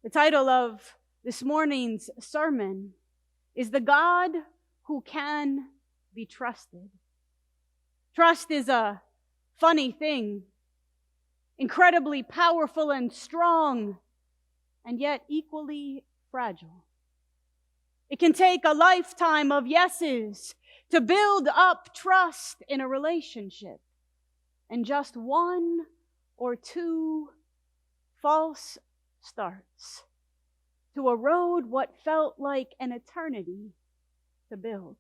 The title of this morning's sermon is The God Who Can Be Trusted. Trust is a funny thing, incredibly powerful and strong, and yet equally fragile. It can take a lifetime of yeses to build up trust in a relationship, and just one or two false starts to erode what felt like an eternity to build.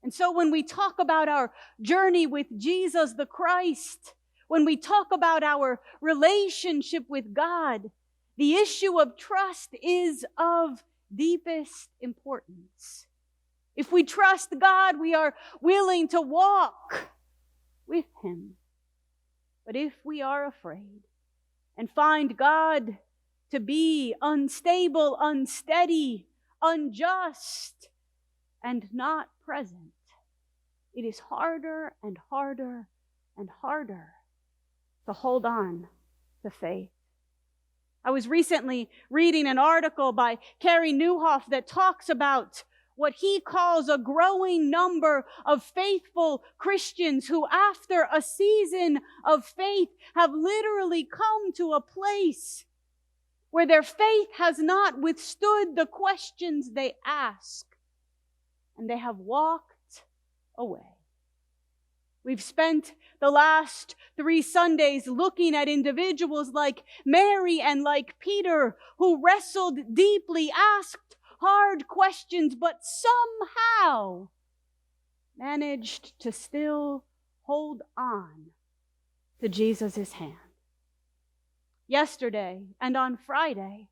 And so when we talk about our journey with Jesus the Christ, when we talk about our relationship with God, the issue of trust is of deepest importance. If we trust God, we are willing to walk with Him. But if we are afraid and find God to be unstable, unsteady, unjust, and not present, it is harder and harder and harder to hold on to faith. I was recently reading an article by Carey Nieuwhof that talks about what he calls a growing number of faithful Christians who, after a season of faith, have literally come to a place where their faith has not withstood the questions they ask, and they have walked away. We've spent the last 3 Sundays looking at individuals like Mary and like Peter who wrestled deeply, asked hard questions, but somehow managed to still hold on to Jesus' hand. Yesterday and on Friday,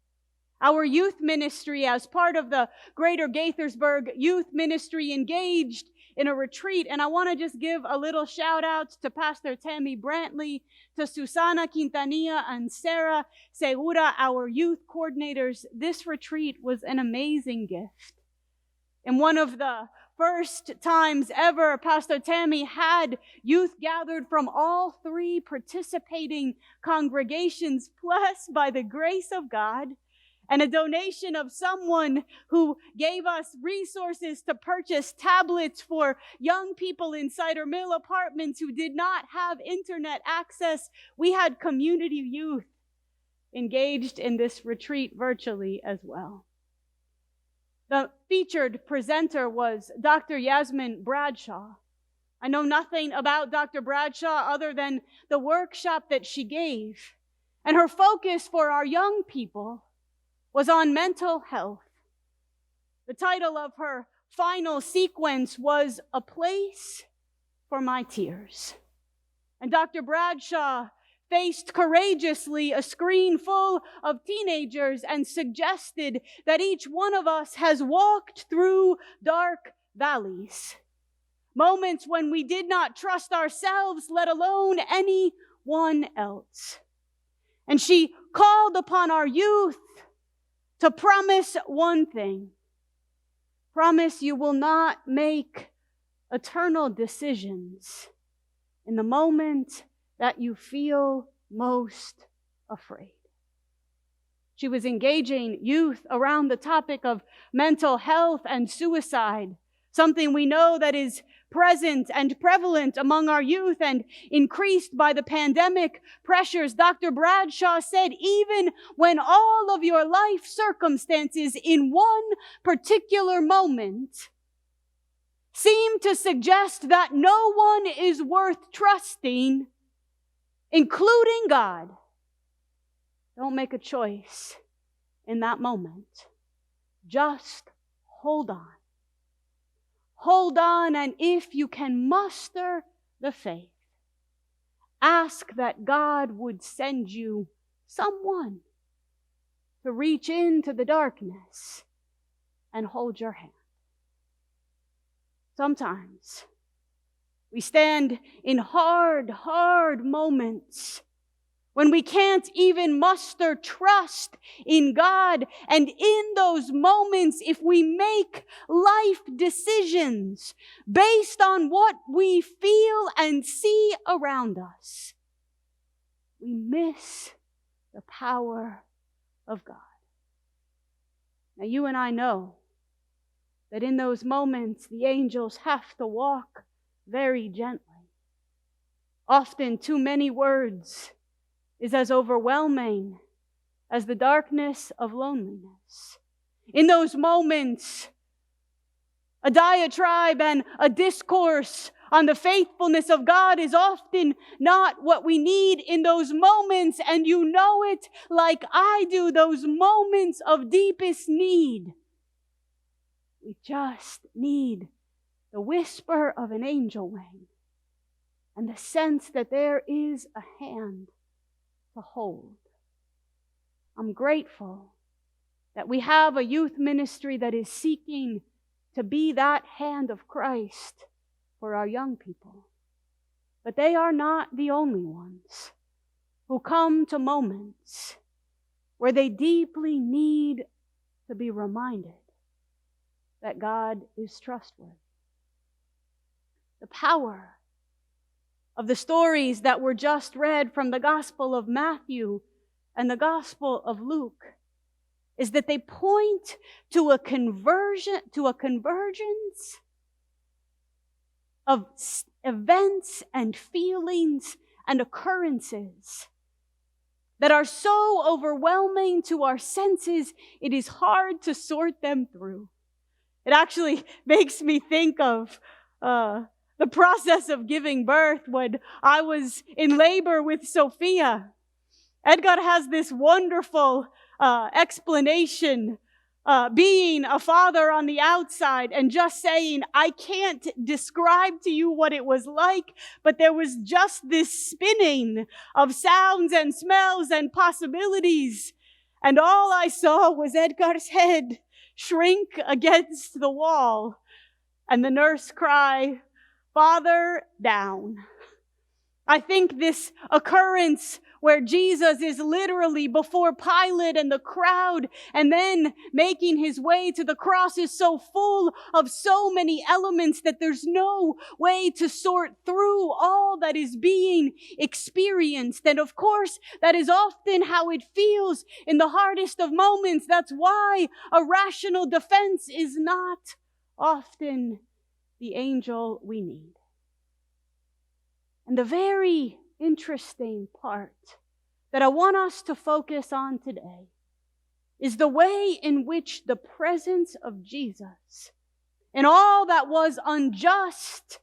our youth ministry, as part of the Greater Gaithersburg Youth Ministry, engaged in a retreat. And I want to just give a little shout out to Pastor Tammy Brantley, to Susana Quintanilla and Sarah Segura, our youth coordinators. This retreat was an amazing gift. And one of the first times ever, Pastor Tammy had youth gathered from all 3 participating congregations, plus, by the grace of God, and a donation of someone who gave us resources to purchase tablets for young people in Cider Mill apartments who did not have internet access. We had community youth engaged in this retreat virtually as well. The featured presenter was Dr. Yasmin Bradshaw. I know nothing about Dr. Bradshaw other than the workshop that she gave. And her focus for our young people was on mental health. The title of her final sequence was A Place for My Tears. And Dr. Bradshaw faced courageously a screen full of teenagers and suggested that each one of us has walked through dark valleys, moments when we did not trust ourselves, let alone anyone else. And she called upon our youth to promise one thing. Promise you will not make eternal decisions in the moment that you feel most afraid. She was engaging youth around the topic of mental health and suicide, something we know that is present and prevalent among our youth and increased by the pandemic pressures. Dr. Bradshaw said, even when all of your life circumstances in one particular moment seem to suggest that no one is worth trusting, including God, don't make a choice in that moment. Just hold on. Hold on, and if you can muster the faith, ask that God would send you someone to reach into the darkness and hold your hand. Sometimes we stand in hard moments when we can't even muster trust in God. And in those moments, if we make life decisions based on what we feel and see around us, we miss the power of God. Now you and I know that in those moments the angels have to walk very gently. Often too many words is as overwhelming as the darkness of loneliness. In those moments, a diatribe and a discourse on the faithfulness of God is often not what we need in those moments, and you know it like I do, those moments of deepest need. We just need the whisper of an angel wing and the sense that there is a hand to hold. I'm grateful that we have a youth ministry that is seeking to be that hand of Christ for our young people. But they are not the only ones who come to moments where they deeply need to be reminded that God is trustworthy. The power of the stories that were just read from the Gospel of Matthew and the Gospel of Luke is that they point to a convergence of events and feelings and occurrences that are so overwhelming to our senses, it is hard to sort them through. It actually makes me think of the process of giving birth when I was in labor with Sophia. Edgar has this wonderful explanation, being a father on the outside and just saying, I can't describe to you what it was like, but there was just this spinning of sounds and smells and possibilities. And all I saw was Edgar's head shrink against the wall and the nurse cry, "Father, down." I think this occurrence where Jesus is literally before Pilate and the crowd and then making his way to the cross is so full of so many elements that there's no way to sort through all that is being experienced. And of course, that is often how it feels in the hardest of moments. That's why a rational defense is not often the angel we need. And the very interesting part that I want us to focus on today is the way in which the presence of Jesus and all that was unjust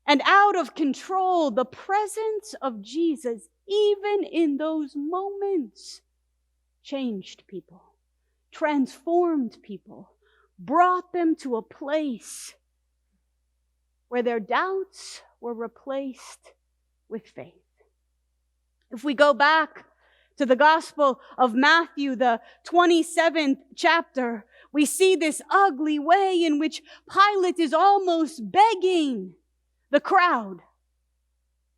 and out of control, the presence of Jesus, even in those moments, changed people, transformed people, brought them to a place where their doubts were replaced with faith. If we go back to the Gospel of Matthew, the 27th chapter, we see this ugly way in which Pilate is almost begging the crowd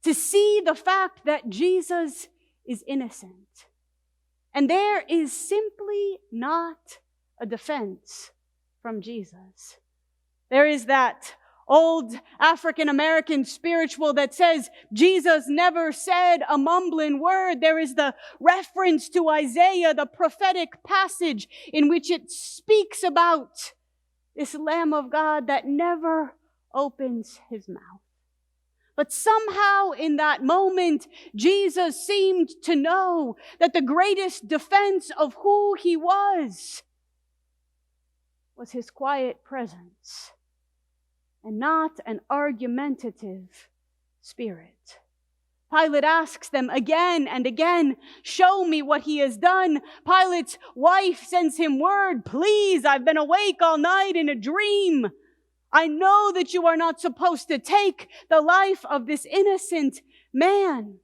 to see the fact that Jesus is innocent. And there is simply not a defense from Jesus. There is that old African-American spiritual that says Jesus never said a mumbling word. There is the reference to Isaiah, the prophetic passage in which it speaks about this Lamb of God that never opens his mouth. But somehow in that moment, Jesus seemed to know that the greatest defense of who he was his quiet presence and not an argumentative spirit. Pilate asks them again and again, "Show me what he has done." Pilate's wife sends him word, "Please, I've been awake all night in a dream. I know that you are not supposed to take the life of this innocent man."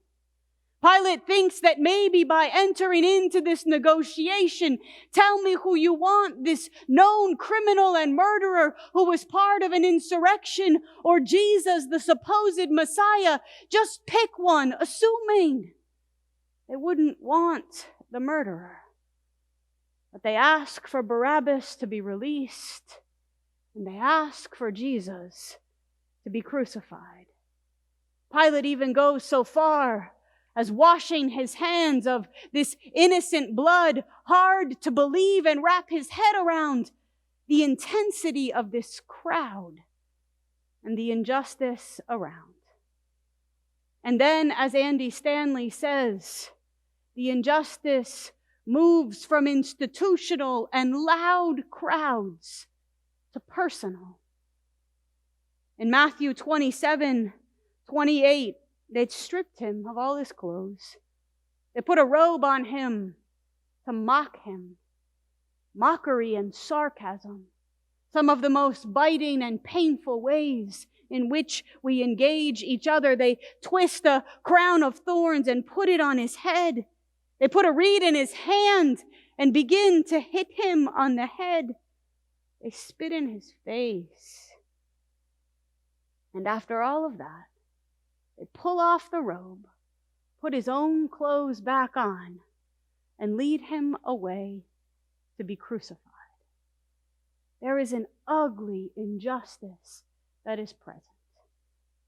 Pilate thinks that maybe by entering into this negotiation, tell me who you want, this known criminal and murderer who was part of an insurrection, or Jesus, the supposed Messiah. Just pick one, assuming they wouldn't want the murderer. But they ask for Barabbas to be released, and they ask for Jesus to be crucified. Pilate even goes so far as washing his hands of this innocent blood, hard to believe and wrap his head around the intensity of this crowd and the injustice around. And then, as Andy Stanley says, the injustice moves from institutional and loud crowds to personal. In Matthew 27:28, they'd stripped him of all his clothes. They put a robe on him to mock him. Mockery and sarcasm, some of the most biting and painful ways in which we engage each other. They twist a crown of thorns and put it on his head. They put a reed in his hand and begin to hit him on the head. They spit in his face. And after all of that, they pull off the robe, put his own clothes back on, and lead him away to be crucified. There is an ugly injustice that is present.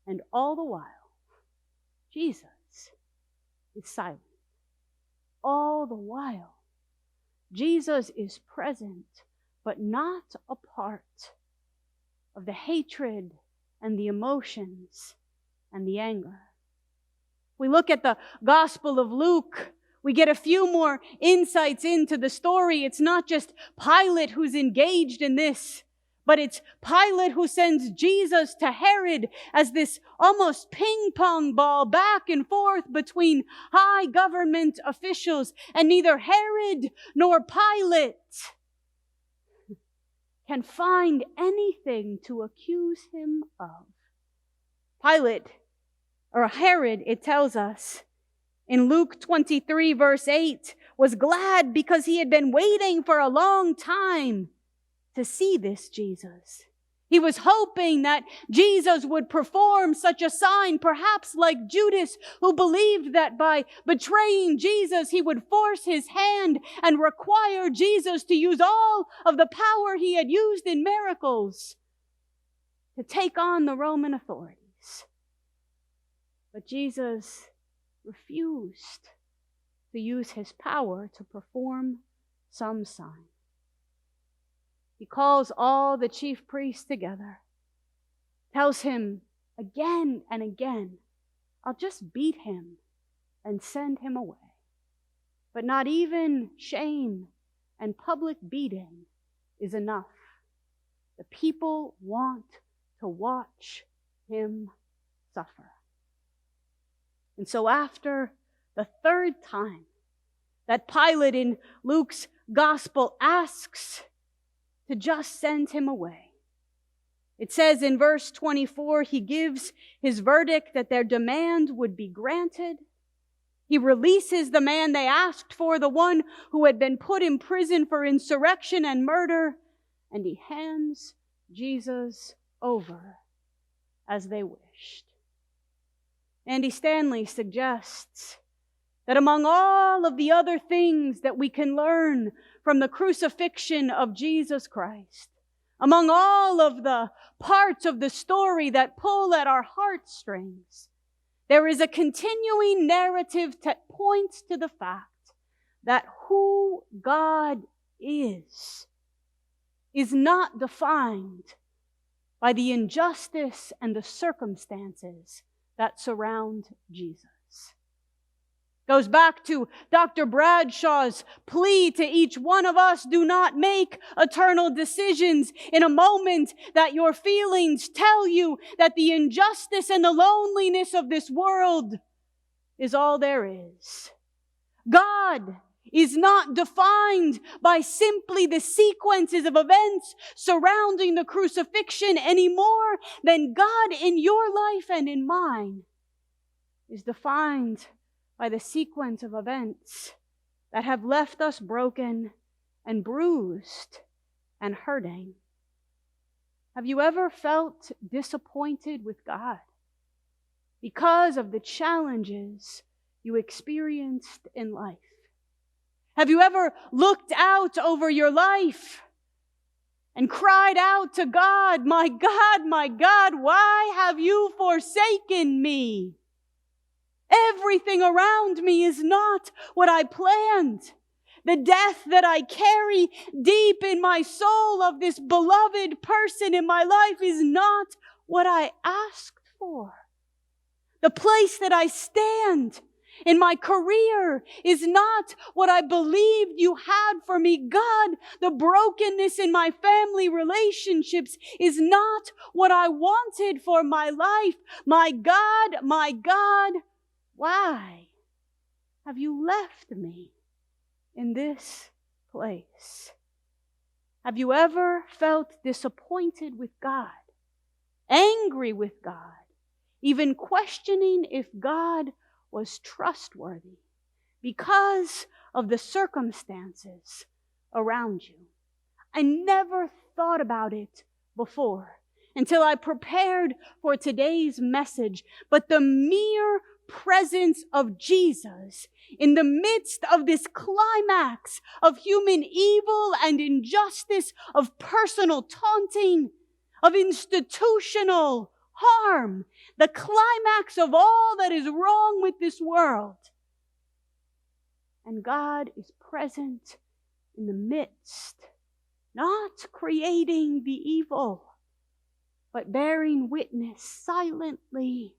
And all the while, Jesus is silent. All the while, Jesus is present, but not a part of the hatred and the emotions and the anger. We look at the Gospel of Luke, we get a few more insights into the story. It's not just Pilate who's engaged in this, but it's Pilate who sends Jesus to Herod as this almost ping-pong ball back and forth between high government officials. And neither Herod nor Pilate can find anything to accuse him of. Herod, it tells us, in Luke 23, verse 8, was glad because he had been waiting for a long time to see this Jesus. He was hoping that Jesus would perform such a sign, perhaps like Judas, who believed that by betraying Jesus, he would force his hand and require Jesus to use all of the power he had used in miracles to take on the Roman authorities. But Jesus refused to use his power to perform some sign. He calls all the chief priests together, tells him again and again, I'll just beat him and send him away. But not even shame and public beating is enough. The people want to watch him suffer. And so after the third time that Pilate in Luke's gospel asks to just send him away, it says in verse 24, he gives his verdict that their demand would be granted. He releases the man they asked for, the one who had been put in prison for insurrection and murder, and he hands Jesus over as they wished. Andy Stanley suggests that among all of the other things that we can learn from the crucifixion of Jesus Christ, among all of the parts of the story that pull at our heartstrings, there is a continuing narrative that points to the fact that who God is not defined by the injustice and the circumstances that surround Jesus. Goes back to Dr. Bradshaw's plea to each one of us, do not make eternal decisions in a moment that your feelings tell you that the injustice and the loneliness of this world is all there is. God is not defined by simply the sequences of events surrounding the crucifixion any more than God in your life and in mine is defined by the sequence of events that have left us broken and bruised and hurting. Have you ever felt disappointed with God because of the challenges you experienced in life? Have you ever looked out over your life and cried out to God, my God, why have you forsaken me? Everything around me is not what I planned. The death that I carry deep in my soul of this beloved person in my life is not what I asked for. The place that I stand in my career is not what I believed you had for me. God, the brokenness in my family relationships is not what I wanted for my life. My God, why have you left me in this place? Have you ever felt disappointed with God, angry with God, even questioning if God was trustworthy because of the circumstances around you? I never thought about it before until I prepared for today's message, but the mere presence of Jesus in the midst of this climax of human evil and injustice, of personal taunting, of institutional harm, the climax of all that is wrong with this world. And God is present in the midst, not creating the evil, but bearing witness silently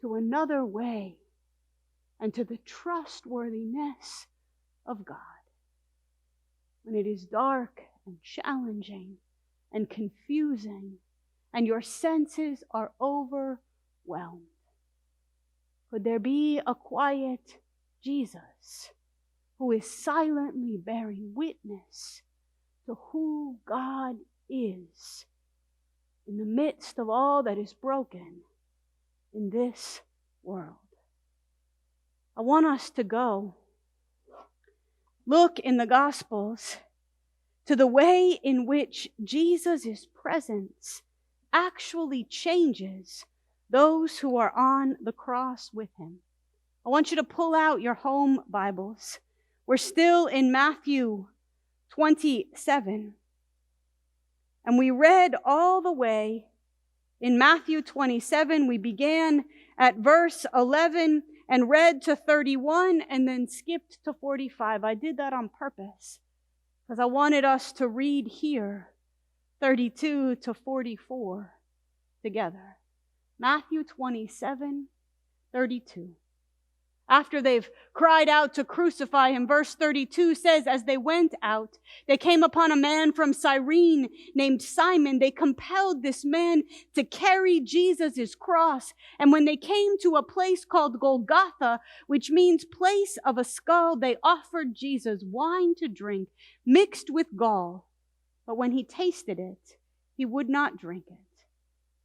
to another way and to the trustworthiness of God. When it is dark and challenging and confusing and your senses are overwhelmed, could there be a quiet Jesus who is silently bearing witness to who God is in the midst of all that is broken in this world? I want us to go look in the Gospels to the way in which Jesus' presence actually changes those who are on the cross with him. I want you to pull out your home Bibles. We're still in Matthew 27. And we read all the way in Matthew 27. We began at verse 11 and read to 31 and then skipped to 45. I did that on purpose because I wanted us to read here 32 to 44 together. Matthew 27, 32. After they've cried out to crucify him, verse 32 says, as they went out, they came upon a man from Cyrene named Simon. They compelled this man to carry Jesus' cross. And when they came to a place called Golgotha, which means place of a skull, they offered Jesus wine to drink mixed with gall. But when he tasted it, he would not drink it.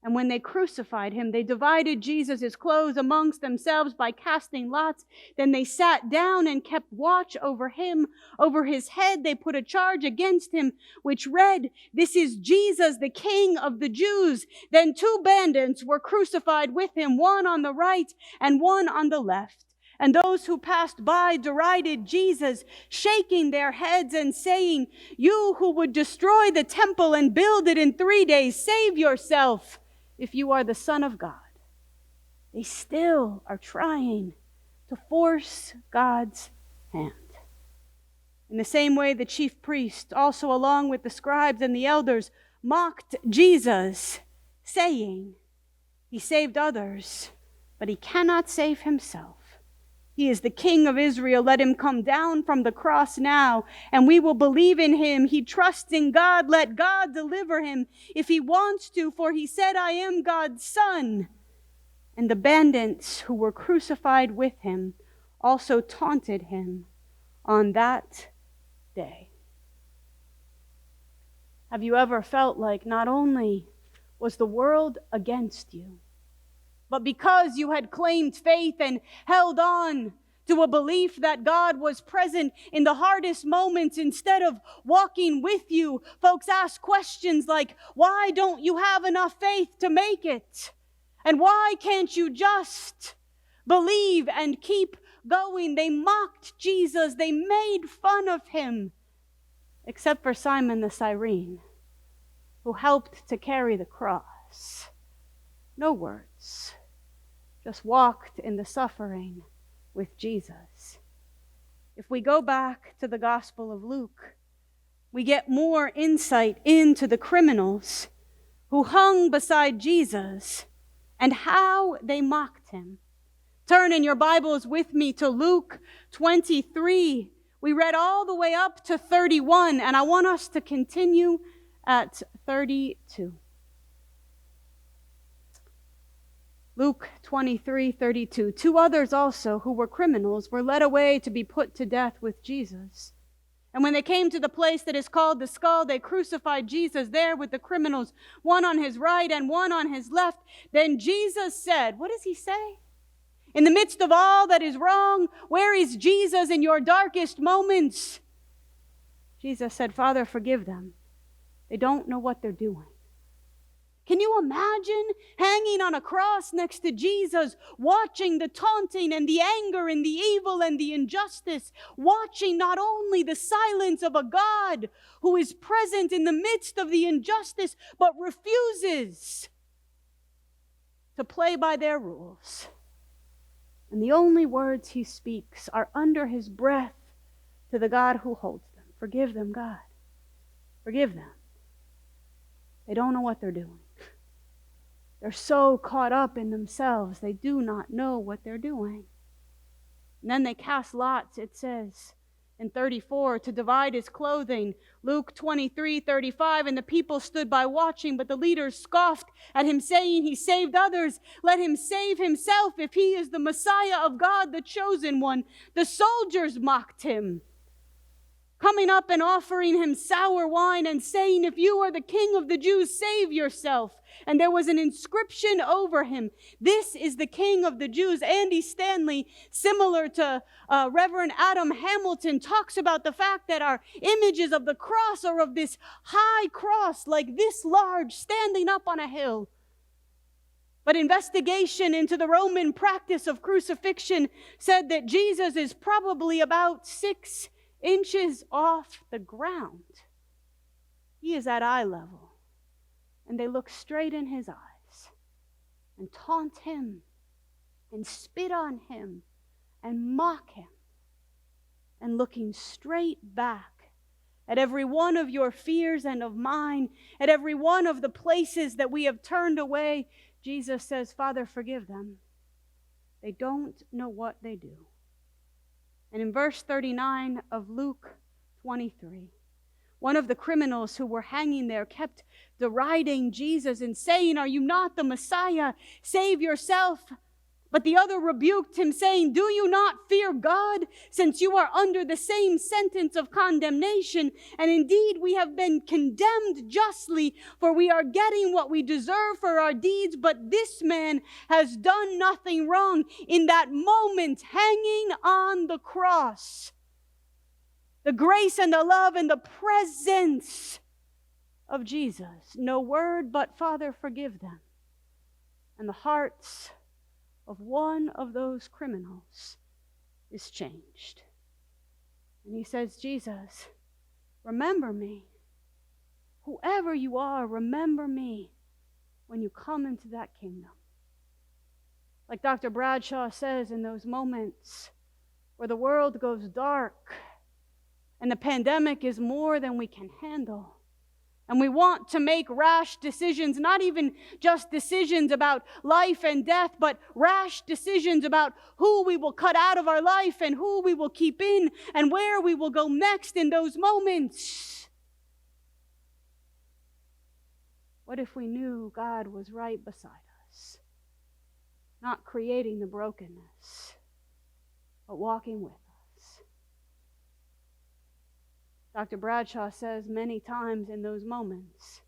And when they crucified him, they divided Jesus' clothes amongst themselves by casting lots. Then they sat down and kept watch over him. Over his head they put a charge against him, which read, "This is Jesus, the King of the Jews." Then 2 bandits were crucified with him, one on the right and one on the left. And those who passed by derided Jesus, shaking their heads and saying, "You who would destroy the temple and build it in 3 days, save yourself. If you are the Son of God." They still are trying to force God's hand. In the same way, the chief priest, also along with the scribes and the elders, mocked Jesus, saying, "He saved others, but he cannot save himself. He is the King of Israel. Let him come down from the cross now, and we will believe in him. He trusts in God. Let God deliver him if he wants to, for he said, 'I am God's son.'" And the bandits who were crucified with him also taunted him on that day. Have you ever felt like not only was the world against you, but because you had claimed faith and held on to a belief that God was present in the hardest moments instead of walking with you, folks ask questions like, "Why don't you have enough faith to make it? And why can't you just believe and keep going?" They mocked Jesus. They made fun of him, except for Simon the Cyrene, who helped to carry the cross. No words. just walked in the suffering with Jesus. If we go back to the Gospel of Luke, we get more insight into the criminals who hung beside Jesus and how they mocked him. Turn in your Bibles with me to Luke 23. We read all the way up to 31, and I want us to continue at 32. Luke 23:32. Two others also, who were criminals, were led away to be put to death with Jesus. And when they came to the place that is called the Skull, they crucified Jesus there with the criminals, one on his right and one on his left. Then Jesus said, what does he say? In the midst of all that is wrong, where is Jesus in your darkest moments? Jesus said, Father, forgive them. They don't know what they're doing. Can you imagine hanging on a cross next to Jesus, watching the taunting and the anger and the evil and the injustice, watching not only the silence of a God who is present in the midst of the injustice, but refuses to play by their rules. And the only words he speaks are under his breath to the God who holds them. Forgive them, God. Forgive them. They don't know what they're doing. They're so caught up in themselves, they do not know what they're doing. And then they cast lots, it says in 34, to divide his clothing. Luke 23:35, and the people stood by watching, but the leaders scoffed at him, saying, he saved others. Let him save himself if he is the Messiah of God, the chosen one. The soldiers mocked him, coming up and offering him sour wine and saying, if you are the king of the Jews, save yourself. And there was an inscription over him, this is the king of the Jews. Andy Stanley, similar to Reverend Adam Hamilton, talks about the fact that our images of the cross are of this high cross, like this large, standing up on a hill. But investigation into the Roman practice of crucifixion said that Jesus is probably about 6 inches off the ground. He is at eye level. And they look straight in his eyes and taunt him and spit on him and mock him. And looking straight back at every one of your fears and of mine, at every one of the places that we have turned away, Jesus says, Father, forgive them. They don't know what they do. And in verse 39 of Luke 23, one of the criminals who were hanging there kept deriding Jesus and saying, are you not the Messiah? Save yourself. But the other rebuked him, saying, do you not fear God, since you are under the same sentence of condemnation? And indeed we have been condemned justly, for we are getting what we deserve for our deeds, but this man has done nothing wrong. In that moment, hanging on the cross, the grace and the love and the presence of Jesus. No word but, Father, forgive them. And the hearts of one of those criminals is changed. And he says, Jesus, remember me. Whoever you are, remember me when you come into that kingdom. Like Dr. Bradshaw says, in those moments where the world goes dark and the pandemic is more than we can handle, and we want to make rash decisions, not even just decisions about life and death, but rash decisions about who we will cut out of our life and who we will keep in and where we will go next in those moments. What if we knew God was right beside us, not creating the brokenness, but walking with us? Dr. Bradshaw says many times in those moments,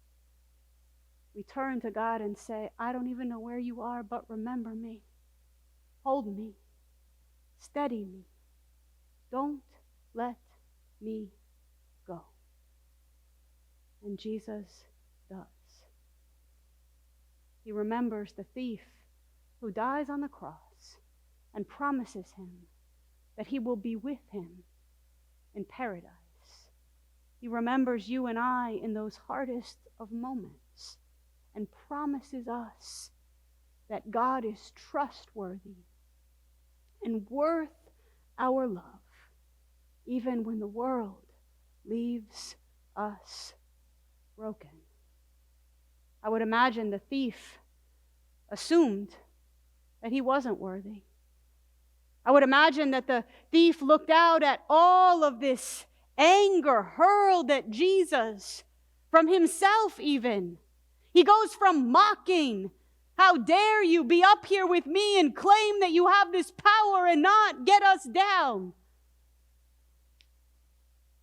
we turn to God and say, I don't even know where you are, but remember me. Hold me. Steady me. Don't let me go. And Jesus does. He remembers the thief who dies on the cross and promises him that he will be with him in paradise. He remembers you and I in those hardest of moments and promises us that God is trustworthy and worth our love, even when the world leaves us broken. I would imagine the thief assumed that he wasn't worthy. I would imagine that the thief looked out at all of this anger hurled at Jesus from himself even. He goes from mocking, "How dare you be up here with me and claim that you have this power and not get us down?"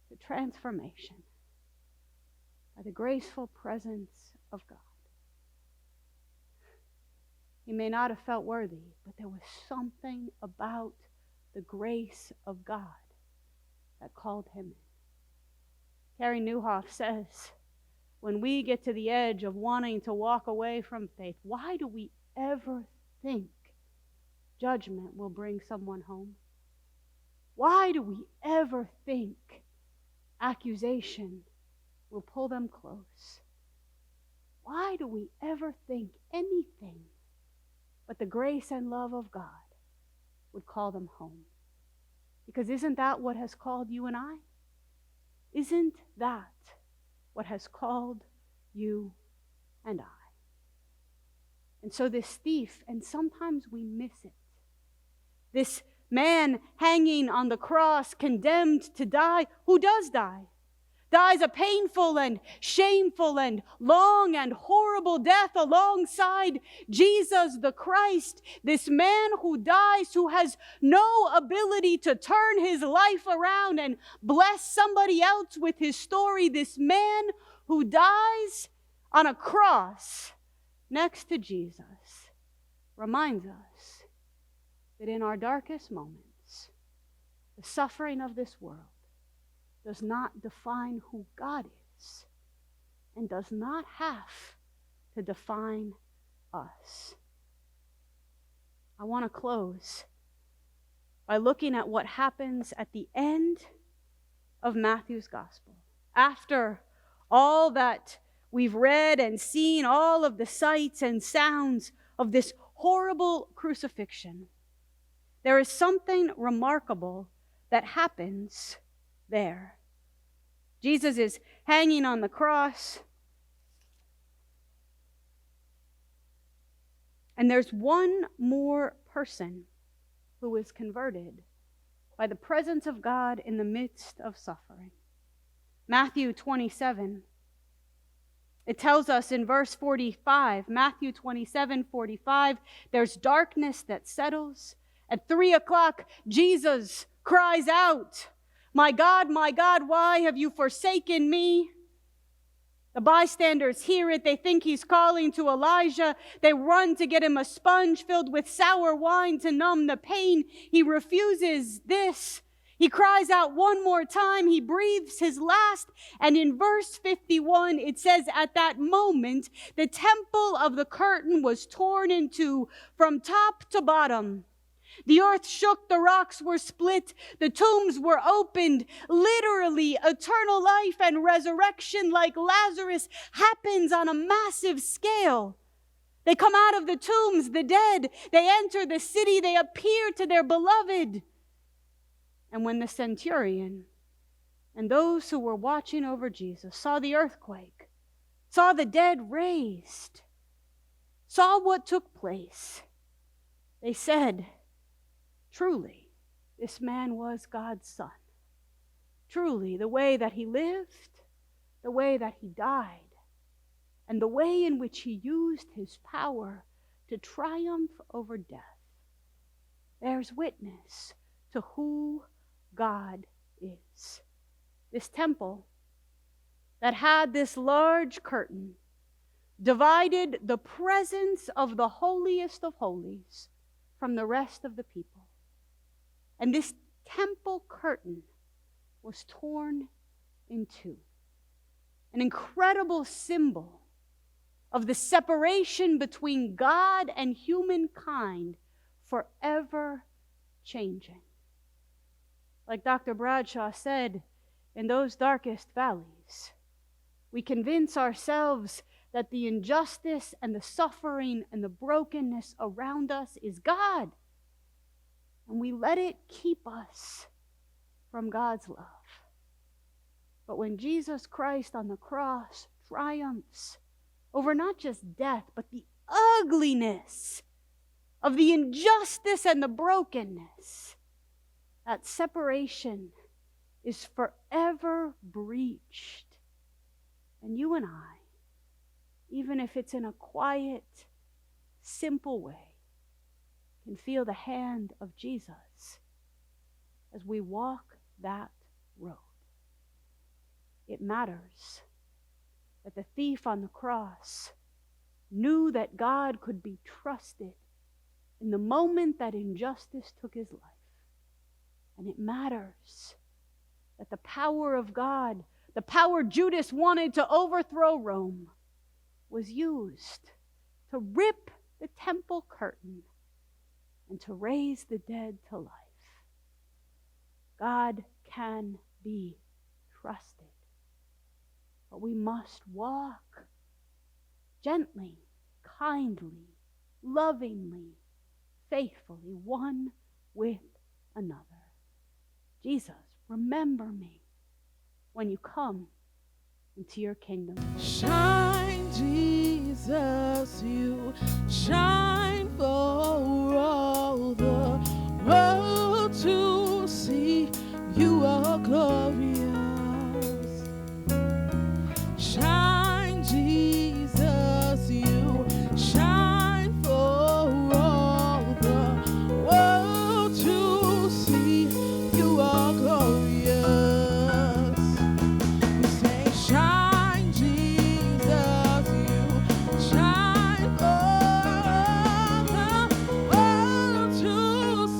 to transformation by the graceful presence of God. He may not have felt worthy, but there was something about the grace of God that called him in. Carrie Nieuwhof says, when we get to the edge of wanting to walk away from faith, why do we ever think judgment will bring someone home? Why do we ever think accusation will pull them close? Why do we ever think anything but the grace and love of God would call them home? Because isn't that what has called you and I? Isn't that what has called you and I? And so this thief, and sometimes we miss it, this man hanging on the cross, condemned to die, who does die? Dies a painful and shameful and long and horrible death alongside Jesus the Christ, this man who dies, who has no ability to turn his life around and bless somebody else with his story. This man who dies on a cross next to Jesus reminds us that in our darkest moments, the suffering of this world does not define who God is and does not have to define us. I want to close by looking at what happens at the end of Matthew's gospel. After all that we've read and seen, all of the sights and sounds of this horrible crucifixion, there is something remarkable that happens there. Jesus is hanging on the cross, and there's one more person who is converted by the presence of God in the midst of suffering. Matthew 27. It tells us in verse 45, Matthew 27:45, there's darkness that settles. At 3 o'clock, Jesus cries out, my God, why have you forsaken me?" The bystanders hear it. They think he's calling to Elijah. They run to get him a sponge filled with sour wine to numb the pain. He refuses this. He cries out one more time. He breathes his last. And in verse 51, it says, at that moment, the temple of the curtain was torn in two from top to bottom. The earth shook, the rocks were split, the tombs were opened. Literally, eternal life and resurrection, like Lazarus, happens on a massive scale. They come out of the tombs, the dead. They enter the city. They appear to their beloved. And when the centurion and those who were watching over Jesus saw the earthquake, saw the dead raised, saw what took place, they said, truly, this man was God's Son. Truly, the way that he lived, the way that he died, and the way in which he used his power to triumph over death bears witness to who God is. This temple that had this large curtain divided the presence of the holiest of holies from the rest of the people. And this temple curtain was torn in two. An incredible symbol of the separation between God and humankind forever changing. Like Dr. Bradshaw said, in those darkest valleys, we convince ourselves that the injustice and the suffering and the brokenness around us is God. And we let it keep us from God's love. But when Jesus Christ on the cross triumphs over not just death, but the ugliness of the injustice and the brokenness, that separation is forever breached. And you and I, even if it's in a quiet, simple way, can feel the hand of Jesus as we walk that road. It matters that the thief on the cross knew that God could be trusted in the moment that injustice took his life. And it matters that the power of God, the power Judas wanted to overthrow Rome, was used to rip the temple curtain and to raise the dead to life. God can be trusted, but we must walk gently, kindly, lovingly, faithfully, one with another. Jesus, remember me when you come into your kingdom. Shine, Jesus, you shine for all the world to see. You are glorious. Shine, Jesus, you shine for all the world to see. You are glorious. We say, shine, Jesus, you shine for the world to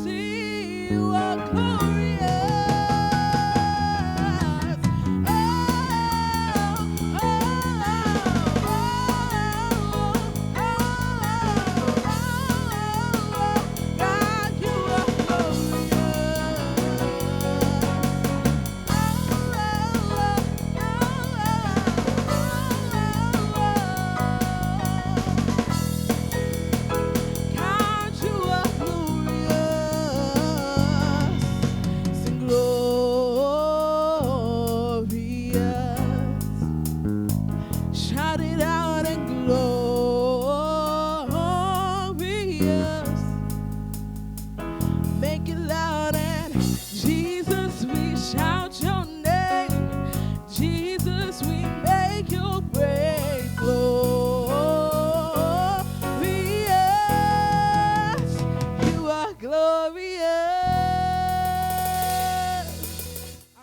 see. You are glorious. God, you are glorious. God, you are glorious. Sing glorious. Shout it out and glorious. Make it loud and Jesus, we shout your name.